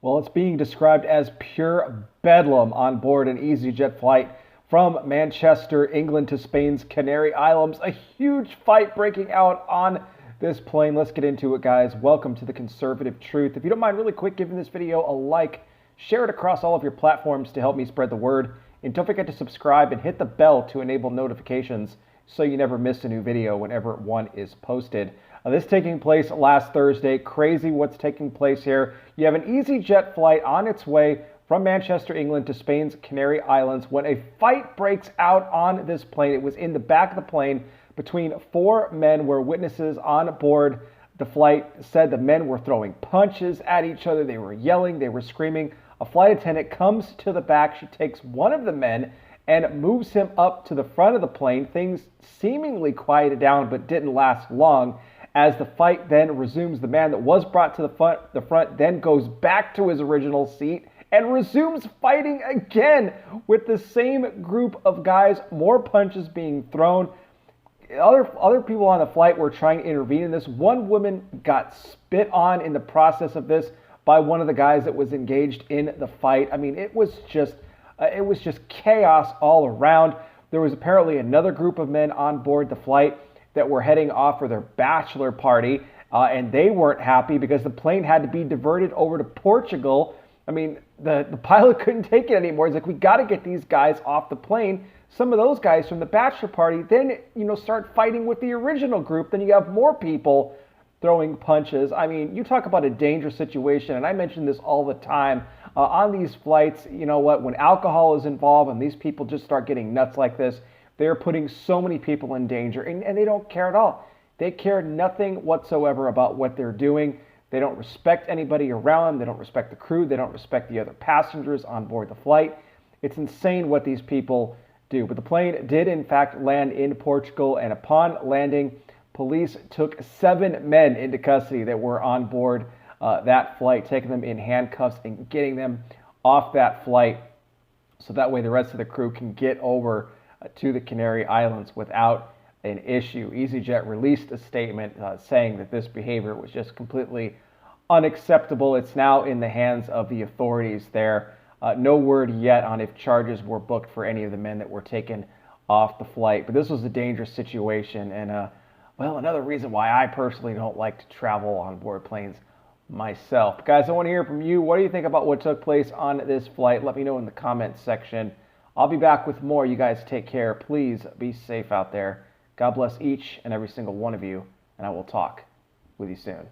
Well, it's being described as pure bedlam on board an Easyjet flight from Manchester, England to Spain's Canary Islands. A huge fight breaking out on this plane. Let's get into it, guys. Welcome to the Conservative Truth. If you don't mind, really quick, giving this video a like, share it across all of your platforms to help me spread the word. And don't forget to subscribe and hit the bell to enable notifications so you never miss a new video whenever one is posted. This taking place last Thursday. Crazy what's taking place here. You have an Easyjet flight on its way from Manchester, England to Spain's Canary Islands when a fight breaks out on this plane. It was in the back of the plane between four men where witnesses on board the flight said the men were throwing punches at each other. They were yelling, they were screaming. A flight attendant comes to the back. She takes one of the men and moves him up to the front of the plane. Things seemingly quieted down but didn't last long. As the fight then resumes, the man that was brought to the front then goes back to his original seat and resumes fighting again with the same group of guys, more punches being thrown. Other people on the flight were trying to intervene in this. One woman got spit on in the process of this by one of the guys that was engaged in the fight. I mean, it was just chaos all around. There was apparently another group of men on board the flight that were heading off for their bachelor party, and they weren't happy because the plane had to be diverted over to Portugal. I mean, the pilot couldn't take it anymore. He's like, we got to get these guys off the plane. Some of those guys from the bachelor party then, start fighting with the original group. Then you have more people throwing punches. I mean, you talk about a dangerous situation, and I mention this all the time. On these flights, you know what, when alcohol is involved and these people just start getting nuts like this, they're putting so many people in danger, and they don't care at all. They care nothing whatsoever about what they're doing. They don't respect anybody around them. They don't respect the crew. They don't respect the other passengers on board the flight. It's insane what these people do. But the plane did, in fact, land in Portugal, and upon landing, police took 7 men into custody that were on board that flight, taking them in handcuffs and getting them off that flight so that way the rest of the crew can get over to the Canary Islands without an issue. Easyjet released a statement saying that this behavior was just completely unacceptable. It's now in the hands of the authorities there. No word yet on if charges were booked for any of the men that were taken off the flight. But this was a dangerous situation, and well, another reason why I personally don't like to travel on board planes myself. Guys, I want to hear from you. What do you think about what took place on this flight? Let me know in the comments section. I'll be back with more. You guys take care. Please be safe out there. God bless each and every single one of you, and I will talk with you soon.